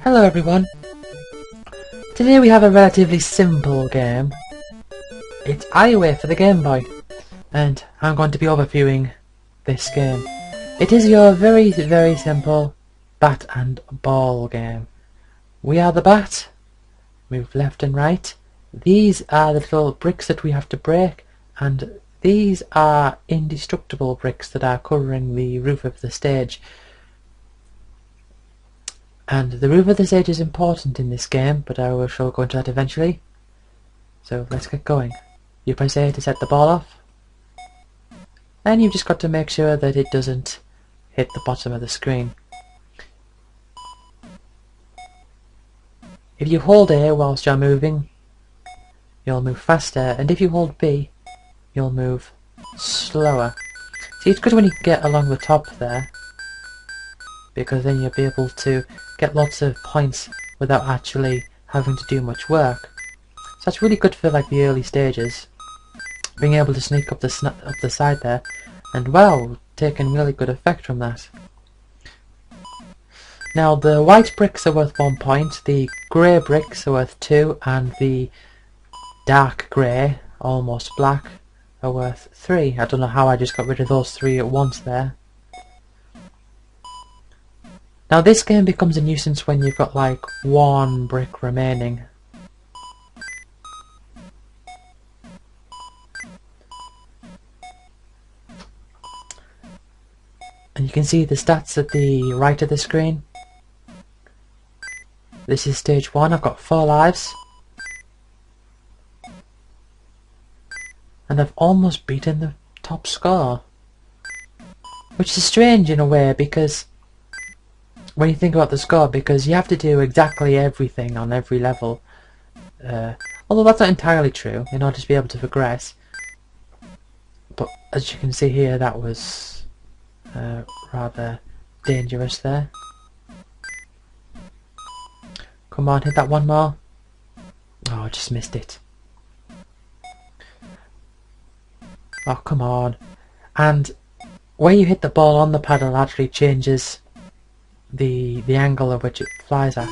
Hello everyone. Today we have a relatively simple game. It's Alleyway for the Game Boy, and I'm going to be overviewing this game. It is your very simple bat and ball game. We are the bat, move left and right. These are the little bricks that we have to break, and these are indestructible bricks that are covering the roof of the stage. And the roof of the stage is important in this game, but I shall go into that eventually. So let's get going. You press A to set the ball off, and you've just got to make sure that it doesn't hit the bottom of the screen. If you hold A whilst you're moving, you'll move faster, and if you hold B, you'll move slower. See, it's good when you get along the top there, because then you'll be able to get lots of points without actually having to do much work. So that's really good for like the early stages, being able to sneak up the side there, and wow, taking really good effect from that. Now the white bricks are worth 1 point, the grey bricks are worth 2, and the dark grey, almost black, are worth 3. I don't know how I just got rid of those 3 at once there. Now this game becomes a nuisance when you've got like 1 brick remaining. And you can see the stats at the right of the screen. This is stage 1, I've got 4 lives. And I've almost beaten the top score. Which is strange in a way, because when you think about the score, because you have to do exactly everything on every level. Although that's not entirely true, in order to be able to progress. But as you can see here, that was rather dangerous there. Come on, hit that one more. Oh, I just missed it. Oh, come on. And where you hit the ball on the paddle actually changes the angle at which it flies at.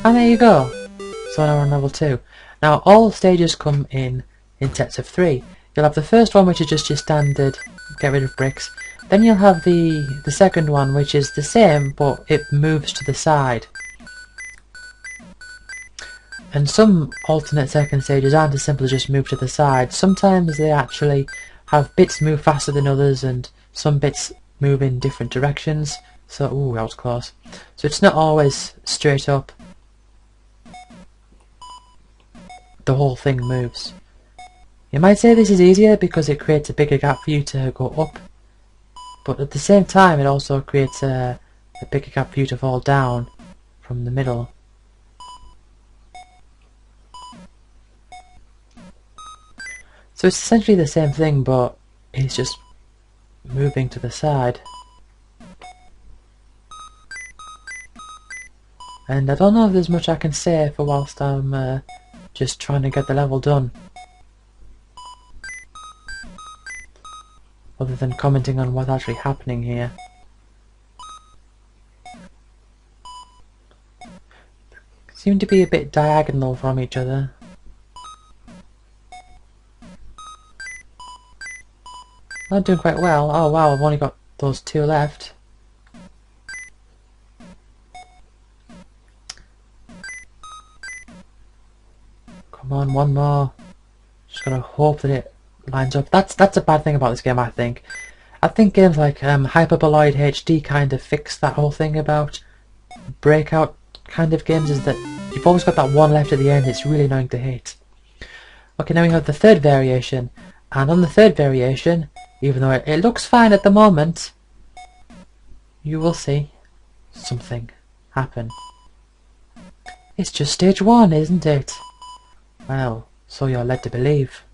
And there you go. So now we're on level 2. Now all stages come in sets of 3. You'll have the first one, which is just your standard get rid of bricks. Then you'll have the second one, which is the same, but it moves to the side. And some alternate second stages aren't as simple as just move to the side. Sometimes they actually have bits move faster than others, and some bits move in different directions. So, ooh, that was close. So it's not always straight up. The whole thing moves. You might say this is easier because it creates a bigger gap for you to go up, but at the same time it also creates a bigger gap for you to fall down from the middle. So it's essentially the same thing, but it's just moving to the side. And I don't know if there's much I can say for whilst I'm just trying to get the level done, other than commenting on what's actually happening here. Seem to be a bit diagonal from each other. I'm doing quite well. Oh wow, I've only got those 2 left. Come on, one more. Just gotta hope that it lines up. That's a bad thing about this game, I think. I think games like Hyperboloid HD kind of fix that whole thing about breakout kind of games, is that you've always got that one left at the end. It's really annoying to hit. Okay, now we have the third variation. And on the third variation, even though it looks fine at the moment, you will see something happen. It's just stage 1, isn't it? Well, so you're led to believe.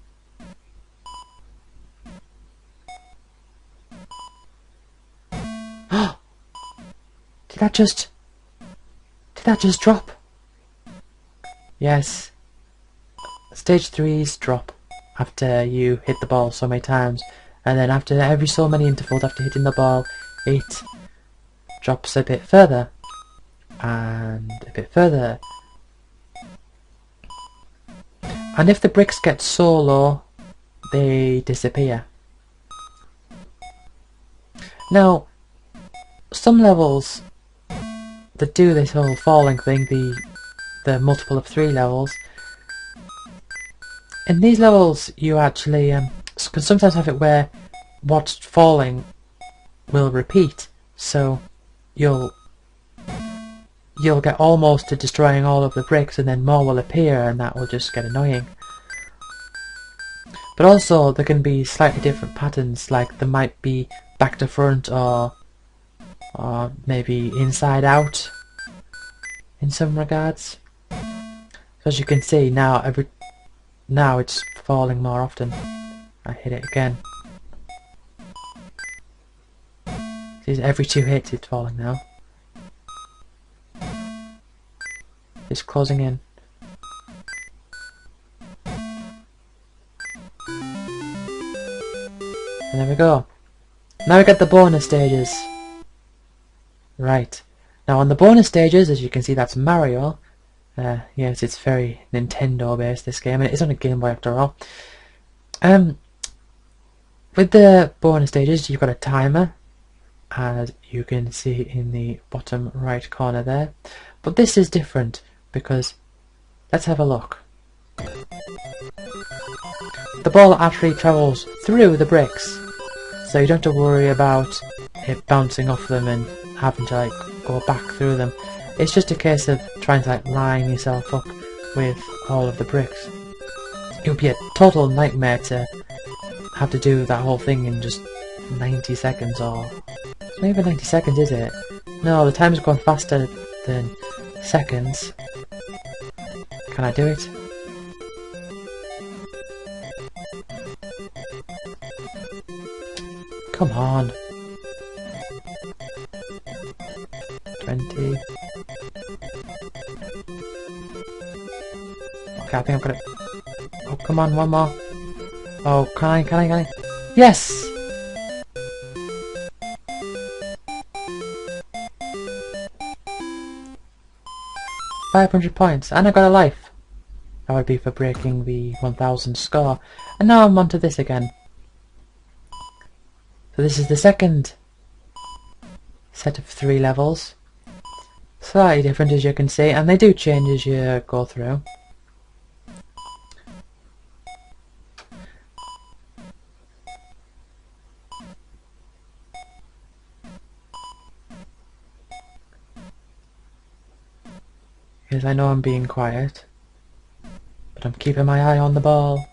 Did that just drop? Yes. Stage 3's drop after you hit the ball so many times, and then after every so many intervals after hitting the ball, it drops a bit further. and a bit further. And if the bricks get so low, they disappear. Now, some levels that do this whole falling thing, the multiple of 3 levels, in these levels you actually can sometimes have it where what's falling will repeat, so you'll get almost to destroying all of the bricks and then more will appear, and that will just get annoying. But also there can be slightly different patterns, like there might be back to front or maybe inside out in some regards. So as you can see now, now it's falling more often. I hit it again. See, every 2 hits it's falling now. It's closing in. And there we go. Now we get the bonus stages. Right. Now on the bonus stages, as you can see, that's Mario. Yes, it's very Nintendo based, this game, and it is on a Game Boy after all. With the bonus stages, you've got a timer, as you can see in the bottom right corner there. But this is different, because let's have a look. The ball actually travels through the bricks, so you don't have to worry about it bouncing off them and having to like go back through them. It's just a case of trying to like line yourself up with all of the bricks. It would be a total nightmare to have to do that whole thing in just 90 seconds, or it's not even 90 seconds, is it? No, the time's going faster than seconds. Can I do it? Come on. 20. Okay, I think I've got it. Oh, come on, one more. Oh, can I? Yes! £500, and I got a life. That would be for breaking the 1000 score. And now I'm onto this again. So this is the second set of 3 levels. Slightly different, as you can see, and they do change as you go through. Yes, I know I'm being quiet, but I'm keeping my eye on the ball.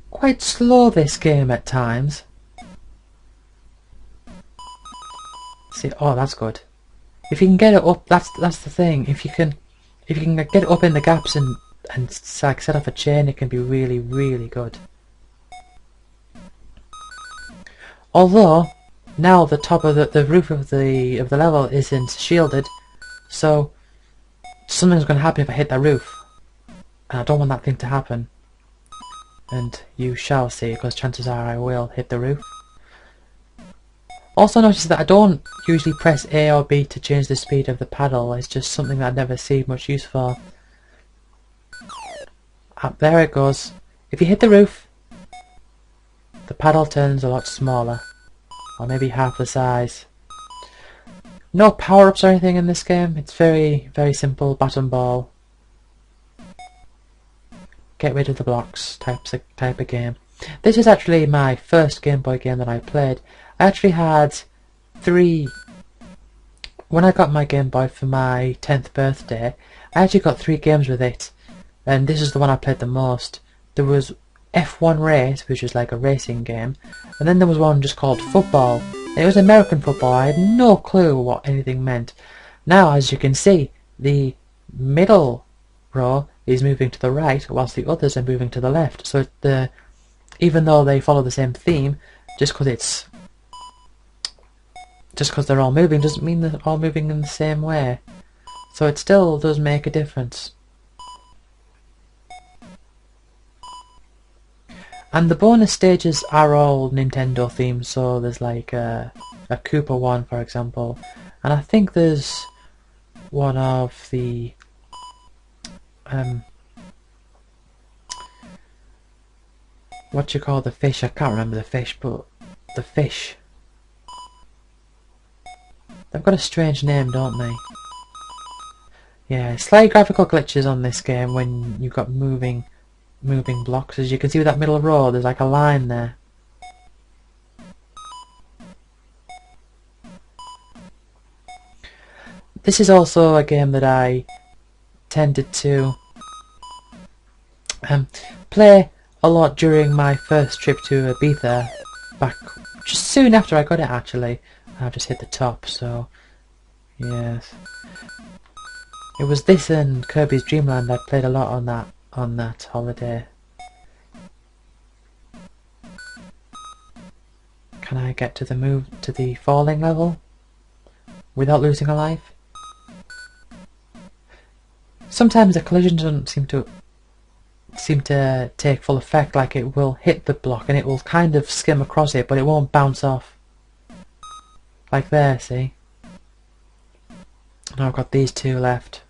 Quite slow, this game at times. See, oh, that's good. If you can get it up, that's the thing. If you can get it up in the gaps and like set off a chain, it can be really, really good. Although now the top of the roof of the level isn't shielded, so something's going to happen if I hit that roof, and I don't want that thing to happen. And you shall see, because chances are I will hit the roof. Also notice that I don't usually press A or B to change the speed of the paddle. It's just something that I never see much use for. There it goes. If you hit the roof, the paddle turns a lot smaller, or maybe half the size. No power-ups or anything in this game. It's very, very simple bat and ball. Get rid of the blocks type of game. This is actually my first Game Boy game that I played. I actually had 3... When I got my Game Boy for my 10th birthday, I actually got 3 games with it, and this is the one I played the most. There was F1 Race, which is like a racing game, and then there was one just called Football. It was American football. I had no clue what anything meant. Now, as you can see, the middle row is moving to the right, whilst the others are moving to the left. So even though they follow the same theme, just because they're all moving doesn't mean they're all moving in the same way. So it still does make a difference. And the bonus stages are all Nintendo themed, so there's like a a Cooper one, for example, and I think there's one of the what you call the fish. I can't remember the fish, but the fish. They've got a strange name, don't they? Yeah, slight graphical glitches on this game when you've got moving blocks. As you can see with that middle row, there's like a line there. This is also a game that I tended to play a lot during my first trip to Ibiza, back just soon after I got it actually. I've just hit the top, so yes. It was this and Kirby's Dream Land I played a lot on that holiday. Can I get to the falling level without losing a life? Sometimes the collision doesn't seem to take full effect, like it will hit the block and it will kind of skim across it, but it won't bounce off. Like there, see? Now I've got these two left.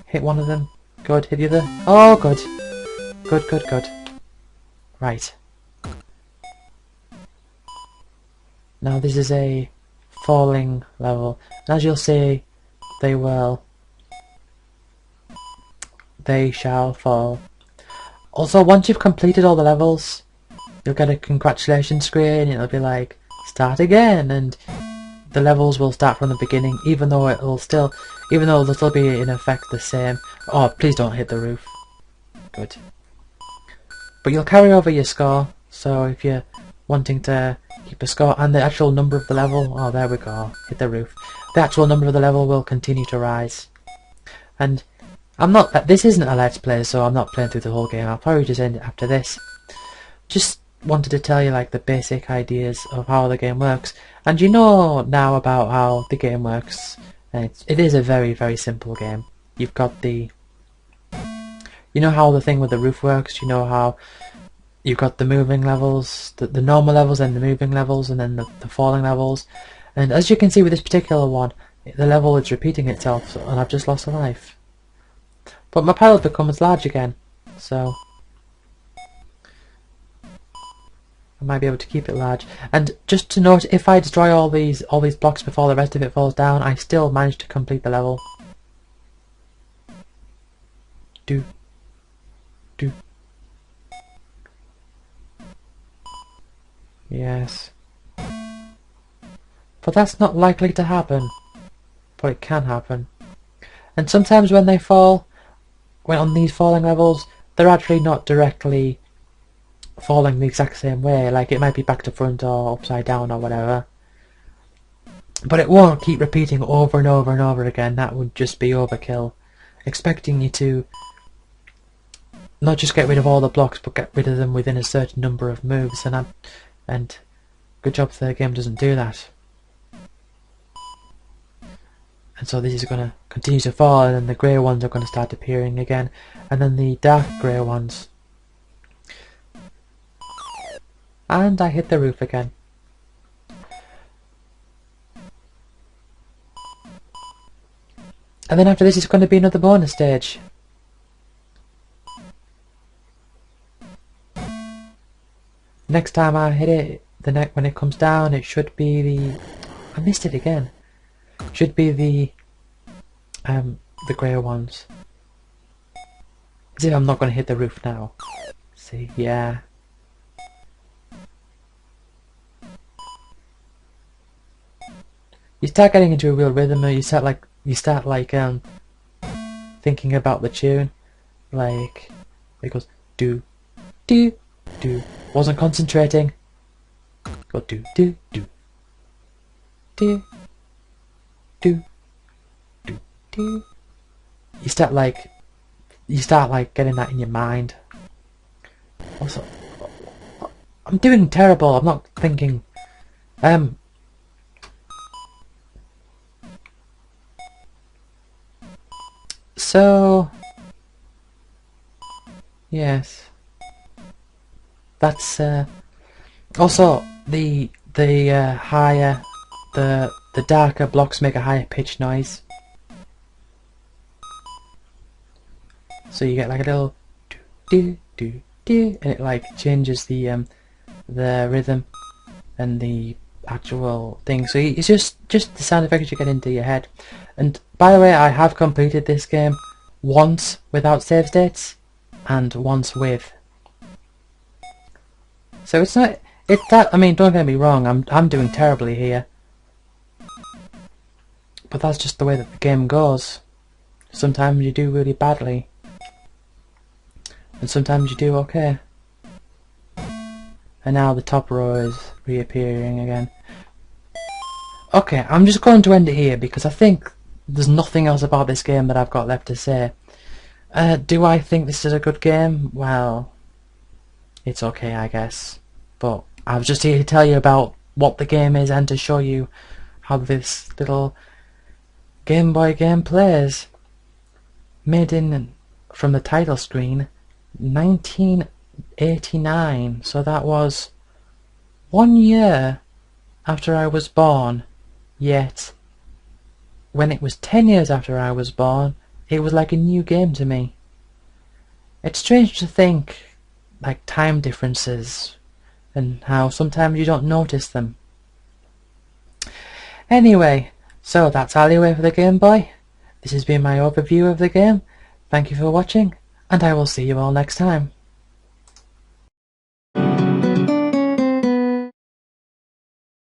Hit one of them. Good. Hit the other. Oh, good. Good, good, good. Right. Now this is a falling level, and as you'll see, they shall fall. Also, once you've completed all the levels, you'll get a congratulations screen. It'll be like start again, and the levels will start from the beginning, even though they'll still be in effect the same. Oh, please don't hit the roof. Good. But you'll carry over your score, so if you're wanting to keep a score, and the actual number of the level, oh there we go, hit the roof. The actual number of the level will continue to rise. And this isn't a let's play, so I'm not playing through the whole game. I'll probably just end it after this. Just wanted to tell you like the basic ideas of how the game works, and you know now about how the game works. And it is a very, very simple game. You've got you know how the thing with the roof works. You know how you've got the moving levels, the normal levels, and the moving levels, and then the falling levels. And as you can see with this particular one, the level is repeating itself, and I've just lost a life. But my pilot becomes large again, so I might be able to keep it large. And just to note, if I destroy all these blocks before the rest of it falls down, I still manage to complete the level. Do. Yes. But that's not likely to happen. But it can happen. And sometimes when they fall, on these falling levels, they're actually not directly falling the exact same way. Like it might be back to front or upside down or whatever. But it won't keep repeating over and over and over again. That would just be overkill. Expecting you to not just get rid of all the blocks, but get rid of them within a certain number of moves, and good job the game doesn't do that. And so this is going to continue to fall, and then the grey ones are going to start appearing again, and then the dark grey ones. And I hit the roof again. And then after this is going to be another bonus stage. Next time I hit it, when it comes down, it should be the... I missed it again. Should be the grey ones. As if I'm not going to hit the roof now. See, yeah. You start getting into a real rhythm, or you start thinking about the tune. Like it goes do do do. Wasn't concentrating. Go do do do do do do do. You start getting that in your mind. Also, I'm doing terrible. I'm not thinking. So yes. That's also the higher, the darker blocks make a higher pitch noise. So you get like a little do do do, and it like changes the rhythm and the actual thing. So it's just the sound effects you get into your head. And by the way, I have completed this game once without save states and once with. So it's not that. I mean, don't get me wrong. I'm doing terribly here, but that's just the way that the game goes. Sometimes you do really badly, and sometimes you do okay. And now the top row is reappearing again. Okay, I'm just going to end it here because I think there's nothing else about this game that I've got left to say. Do I think this is a good game? Well, it's okay, I guess. But I was just here to tell you about what the game is and to show you how this little Game Boy game plays. Made from the title screen, 1989. So that was 1 year after I was born. Yet, when it was 10 years after I was born, it was like a new game to me. It's strange to think, like, time differences and how sometimes you don't notice them. Anyway, so that's Alleyway for the Game Boy. This has been my overview of the game. Thank you for watching, and I will see you all next time.